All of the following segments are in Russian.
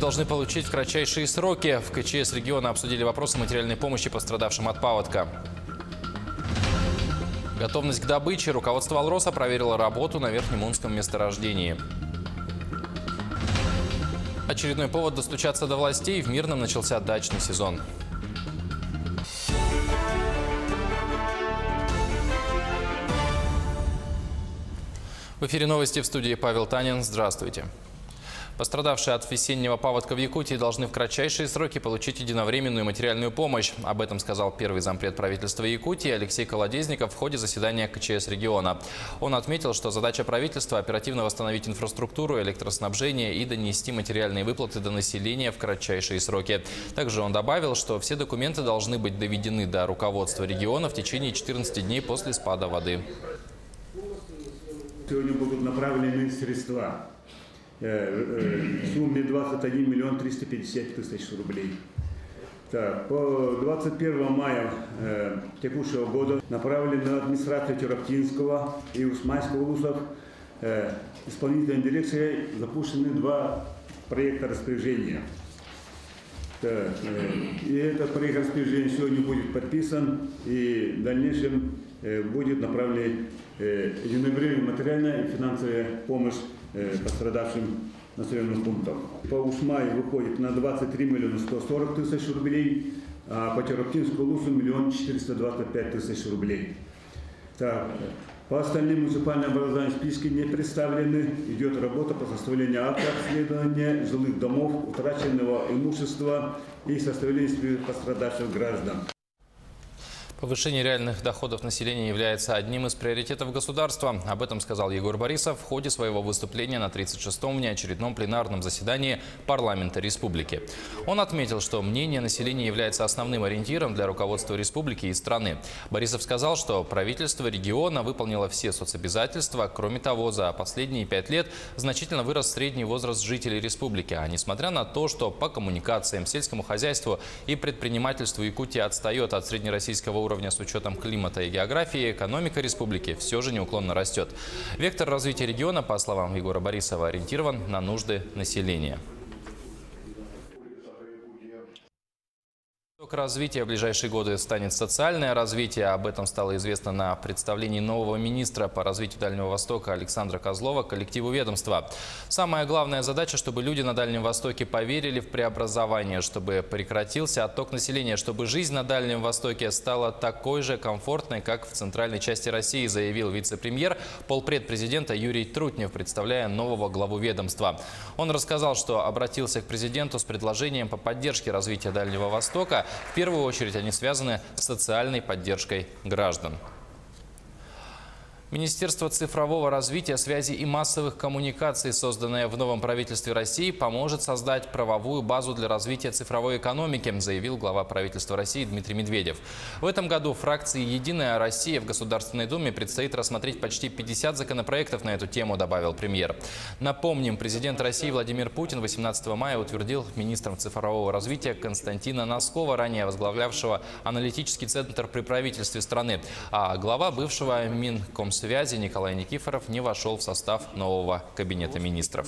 должны получить в кратчайшие сроки. В КЧС региона обсудили вопросы материальной помощи пострадавшим от паводка. Готовность к добыче. Руководство Алроса проверило работу на Верхнемунском месторождении. Очередной повод достучаться до властей. В Мирном начался дачный сезон. В эфире новости, в студии Павел Танин. Здравствуйте. Пострадавшие от весеннего паводка в Якутии должны в кратчайшие сроки получить единовременную материальную помощь. Об этом сказал первый зампред правительства Якутии Алексей Колодезников в ходе заседания КЧС региона. Он отметил, что задача правительства – оперативно восстановить инфраструктуру, электроснабжение и донести материальные выплаты до населения в кратчайшие сроки. Также он добавил, что все документы должны быть доведены до руководства региона в течение 14 дней после спада воды. Сегодня будут направлены средства в сумме 21 миллион 350 тысяч рублей. Так, по 21 мая текущего года направлены на администрацию Тераптинского и Усмайского улусов исполнительной дирекцией запущены 2 проекта распоряжения. Так, и этот проект распоряжения сегодня будет подписан, и в дальнейшем будет направлена единовременная материальная и финансовая помощь пострадавшим населенным пунктам. По Усмаю выходит на 23 миллиона 140 тысяч рублей, а по Тераптинскому улусу 1 425 тысяч рублей. Так, по остальным муниципальным образованиям списки не представлены. Идет работа по составлению акта обследования жилых домов, утраченного имущества и составлению списка пострадавших граждан. Повышение реальных доходов населения является одним из приоритетов государства. Об этом сказал Егор Борисов в ходе своего выступления на 36-м внеочередном пленарном заседании парламента республики. Он отметил, что мнение населения является основным ориентиром для руководства республики и страны. Борисов сказал, что правительство региона выполнило все соцобязательства. Кроме того, за последние 5 лет значительно вырос средний возраст жителей республики. А несмотря на то, что по коммуникациям, сельскому хозяйству и предпринимательству Якутия отстает от среднероссийского уровня с учетом климата и географии, экономика республики все же неуклонно растет. Вектор развития региона, по словам Егора Борисова, ориентирован на нужды населения. Развития в ближайшие годы станет социальное развитие. Об этом стало известно на представлении нового министра по развитию Дальнего Востока Александра Козлова коллективу ведомства. Самая главная задача, чтобы люди на Дальнем Востоке поверили в преобразование, чтобы прекратился отток населения, чтобы жизнь на Дальнем Востоке стала такой же комфортной, как в центральной части России, заявил вице-премьер, полпред президента Юрий Трутнев, представляя нового главу ведомства. Он рассказал, что обратился к президенту с предложением по поддержке развития Дальнего Востока. В первую очередь они связаны с социальной поддержкой граждан. Министерство цифрового развития, связи и массовых коммуникаций, созданное в новом правительстве России, поможет создать правовую базу для развития цифровой экономики, заявил глава правительства России Дмитрий Медведев. В этом году фракции «Единая Россия» в Государственной Думе предстоит рассмотреть почти 50 законопроектов на эту тему, добавил премьер. Напомним, президент России Владимир Путин 18 мая утвердил министром цифрового развития Константина Носкова, ранее возглавлявшего аналитический центр при правительстве страны, а глава бывшего Минкомсвязи Николай Никифоров не вошел в состав нового кабинета министров.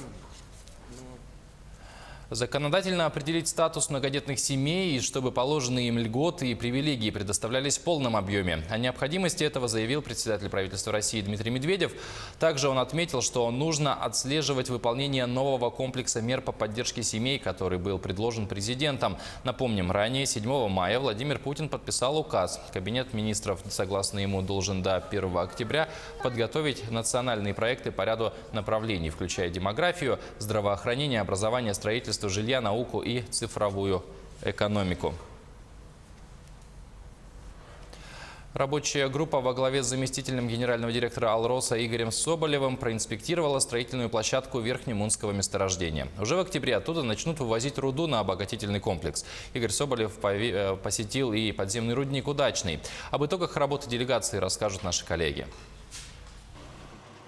Законодательно определить статус многодетных семей, и чтобы положенные им льготы и привилегии предоставлялись в полном объеме. О необходимости этого заявил председатель правительства России Дмитрий Медведев. Также он отметил, что нужно отслеживать выполнение нового комплекса мер по поддержке семей, который был предложен президентом. Напомним, ранее 7 мая Владимир Путин подписал указ. Кабинет министров, согласно ему, должен до 1 октября подготовить национальные проекты по ряду направлений, включая демографию, здравоохранение, образование, строительство, жилья, науку и цифровую экономику. Рабочая группа во главе с заместителем генерального директора Алроса Игорем Соболевым проинспектировала строительную площадку Верхнемунского месторождения. Уже в октябре оттуда начнут вывозить руду на обогатительный комплекс. Игорь Соболев посетил и подземный рудник «Удачный». Об итогах работы делегации расскажут наши коллеги.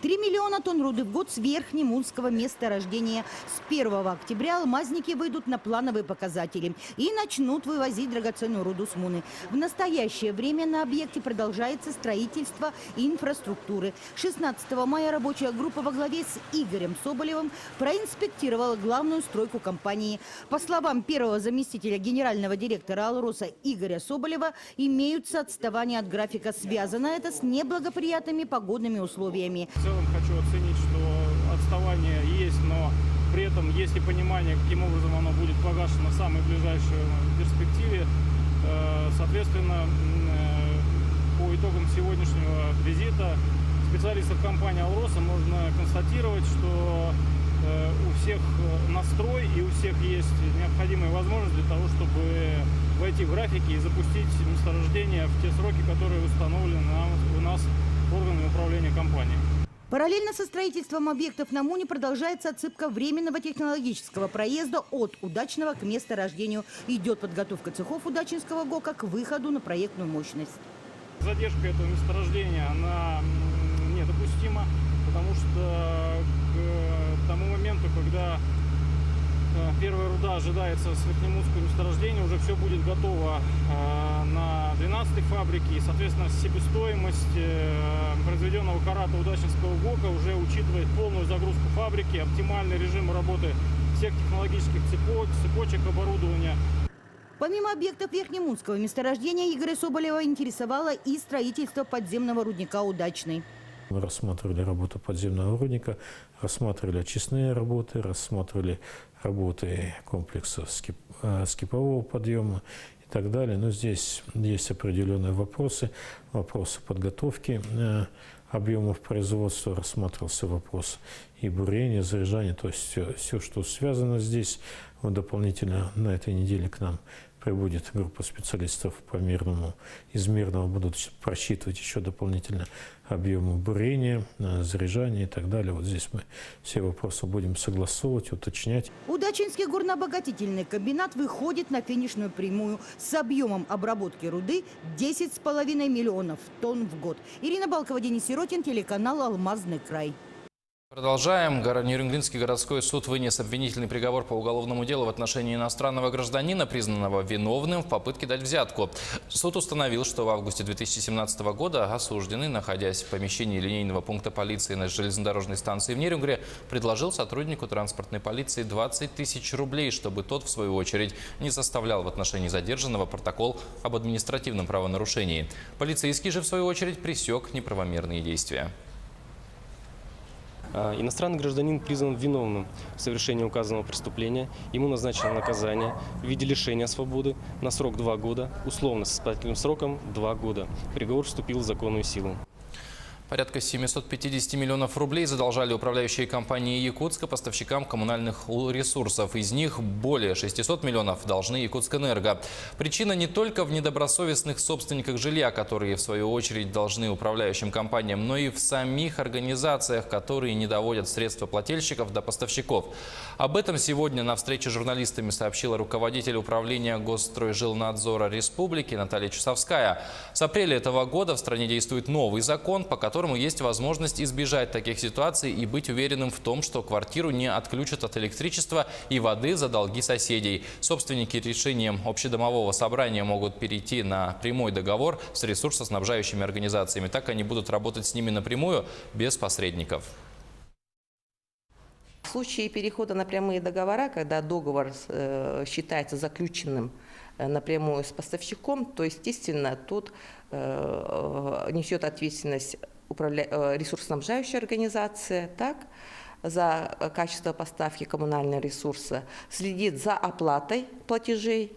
3 миллиона тонн руды в год с Верхнемунского месторождения. С 1 октября алмазники выйдут на плановые показатели и начнут вывозить драгоценную руду с Муны. В настоящее время на объекте продолжается строительство инфраструктуры. 16 мая рабочая группа во главе с Игорем Соболевым проинспектировала главную стройку компании. По словам первого заместителя генерального директора «Алроса» Игоря Соболева, имеются отставания от графика. Связано это с неблагоприятными погодными условиями. В целом хочу оценить, что отставание есть, но при этом есть и понимание, каким образом оно будет погашено в самой ближайшей перспективе. Соответственно, по итогам сегодняшнего визита специалистов компании «Алроса» можно констатировать, что у всех настрой и у всех есть необходимые возможности для того, чтобы войти в графики и запустить месторождение в те сроки, которые установлены у нас органами управления компанией. Параллельно со строительством объектов на Муне продолжается отсыпка временного технологического проезда от Удачного к месторождению. Идет подготовка цехов Удачинского ГОКа к выходу на проектную мощность. Задержка этого месторождения, она недопустима, потому что к тому моменту, когда первая руда ожидается с Верхнемунского месторождения, уже все будет готово на 12-й фабрике. И, соответственно, себестоимость произведенного карата Удачинского ГОКа уже учитывает полную загрузку фабрики, оптимальный режим работы всех технологических цепочек оборудования. Помимо объектов Верхнемунского месторождения, Игоря Соболева интересовало и строительство подземного рудника «Удачный». Мы рассматривали работу подземного рудника, рассматривали очистные работы, рассматривали работы комплекса скипового подъема и так далее. Но здесь есть определенные вопросы подготовки объемов производства, рассматривался вопрос и бурения, заряжания, то есть все, что связано здесь. Вот дополнительно на этой неделе к нам прибудет группа специалистов по из мирного будут просчитывать еще дополнительно объемы бурения, заряжания и так далее. Вот здесь мы все вопросы будем согласовывать, уточнять. Удачинский горнообогатительный комбинат выходит на финишную прямую с объемом обработки руды 10,5 миллионов тонн в год. Ирина Балкова, Денис Сиротин, телеканал «Алмазный край». Продолжаем. Нюрнбергский городской суд вынес обвинительный приговор по уголовному делу в отношении иностранного гражданина, признанного виновным в попытке дать взятку. Суд установил, что в августе 2017 года осужденный, находясь в помещении линейного пункта полиции на железнодорожной станции в Нерюнгре, предложил сотруднику транспортной полиции 20 тысяч рублей, чтобы тот, в свою очередь, не составлял в отношении задержанного протокол об административном правонарушении. Полицейский же, в свою очередь, пресек неправомерные действия. Иностранный гражданин признан виновным в совершении указанного преступления. Ему назначено наказание в виде лишения свободы на срок 2 года, условно с испытательным сроком 2 года. Приговор вступил в законную силу. Порядка 750 миллионов рублей задолжали управляющие компании Якутска поставщикам коммунальных ресурсов. Из них более 600 миллионов должны Якутскэнерго. Причина не только в недобросовестных собственниках жилья, которые в свою очередь должны управляющим компаниям, но и в самих организациях, которые не доводят средства плательщиков до поставщиков. Об этом сегодня на встрече с журналистами сообщила руководитель управления Госстройжилнадзора Республики Наталья Чусовская. С апреля этого года в стране действует новый закон, по которому есть возможность избежать таких ситуаций и быть уверенным в том, что квартиру не отключат от электричества и воды за долги соседей. Собственники решением общедомового собрания могут перейти на прямой договор с ресурсоснабжающими организациями. Так они будут работать с ними напрямую, без посредников. В случае перехода на прямые договора, когда договор считается заключенным напрямую с поставщиком, то, естественно, тут несет ответственность ресурсоснабжающая организация, так, за качество поставки коммунального ресурса, следит за оплатой платежей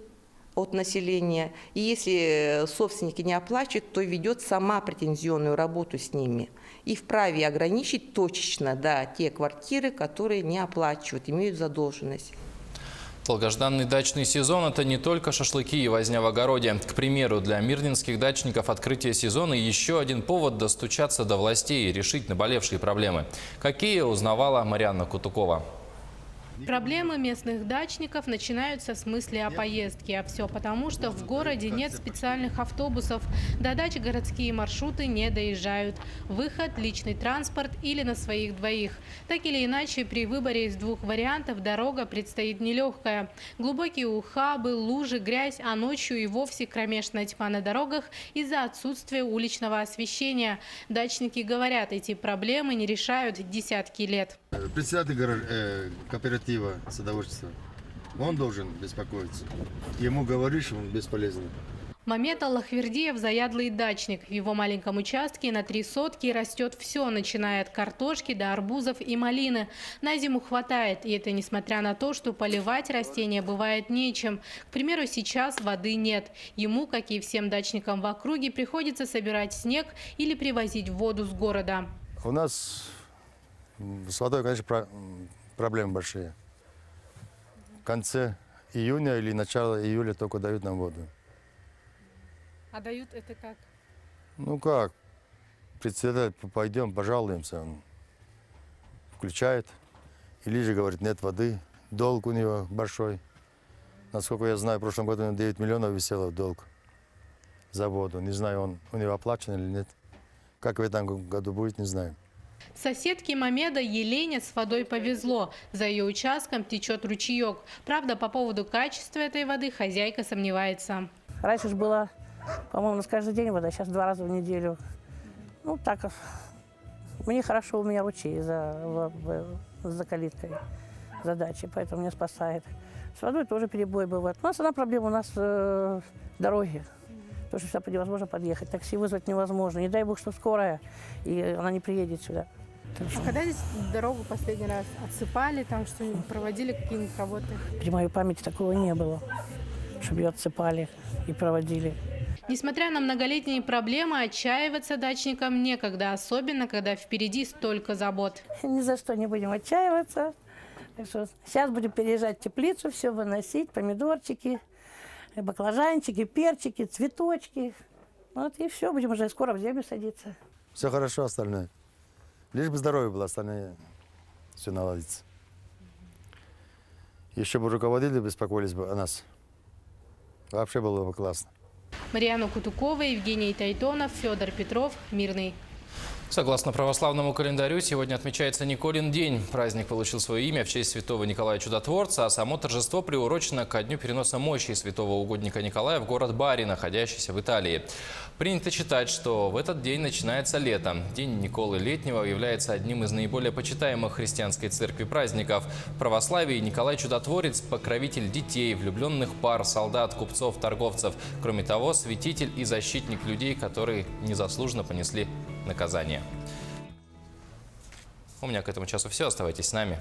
от населения. И если собственники не оплачивают, то ведет сама претензионную работу с ними. И вправе ограничить точечно, да, те квартиры, которые не оплачивают, имеют задолженность. Долгожданный дачный сезон – это не только шашлыки и возня в огороде. К примеру, для мирнинских дачников открытие сезона – еще один повод достучаться до властей и решить наболевшие проблемы. Какие, узнавала Марьяна Кутукова. Проблемы местных дачников начинаются с мысли о поездке. А все потому, что в городе нет специальных автобусов. До дач городские маршруты не доезжают. Выход – личный транспорт или на своих двоих. Так или иначе, при выборе из двух вариантов дорога предстоит нелегкая. Глубокие ухабы, лужи, грязь, а ночью и вовсе кромешная тьма на дорогах из-за отсутствия уличного освещения. Дачники говорят, эти проблемы не решают десятки лет. Председатель кооператива садоводчества, он должен беспокоиться. Ему говоришь, он бесполезный. Мамед Аллахвердиев – заядлый дачник. В его маленьком участке на 3 сотки растет все, начиная от картошки до арбузов и малины. На зиму хватает, и это несмотря на то, что поливать растения бывает нечем. К примеру, сейчас воды нет. Ему, как и всем дачникам в округе, приходится собирать снег или привозить воду с города. У нас с водой, конечно, проблемы большие. В конце июня или начало июля только дают нам воду. А дают это как? Ну как, председатель, пойдем, пожалуемся, он включает. Или же говорит, нет воды, долг у него большой. Насколько я знаю, в прошлом году у него 9 миллионов висело в долг за воду. Не знаю, он у него оплачен или нет. Как в этом году будет, не знаю. Соседке Мамеда Елене с водой повезло. За ее участком течет ручеек. Правда, по поводу качества этой воды хозяйка сомневается. Раньше же было, по-моему, у нас каждый день вода, сейчас 2 раза в неделю. Ну, так, мне хорошо, у меня ручей за калиткой, за дачей, поэтому меня спасает. С водой тоже перебой бывает. У нас одна проблема, у нас дороги. Потому что сюда невозможно подъехать, такси вызвать невозможно. Не дай бог, что скорая, и она не приедет сюда. А когда здесь дорогу последний раз отсыпали, там что-нибудь проводили, какие-нибудь работы? При моей памяти такого не было, чтобы ее отсыпали и проводили. Несмотря на многолетние проблемы, отчаиваться дачникам некогда, особенно когда впереди столько забот. Ни за что не будем отчаиваться. Так что сейчас будем переезжать в теплицу, все выносить, помидорчики, баклажанчики, перчики, цветочки. Вот и все, будем уже скоро в землю садиться. Все хорошо остальное. Лишь бы здоровье было, остальное все наладится. Еще бы руководители беспокоились бы о нас. Вообще было бы классно. Марьяна Кутукова, Евгений Тайтонов, Федор Петров, Мирный. Согласно православному календарю, сегодня отмечается Николин день. Праздник получил свое имя в честь святого Николая Чудотворца, а само торжество приурочено ко дню переноса мощи святого угодника Николая в город Бари, находящийся в Италии. Принято считать, что в этот день начинается лето. День Николы Летнего является одним из наиболее почитаемых христианской церкви праздников. В православии Николай Чудотворец – покровитель детей, влюбленных пар, солдат, купцов, торговцев. Кроме того, святитель и защитник людей, которые незаслуженно понесли наказание. У меня к этому часу все. Оставайтесь с нами.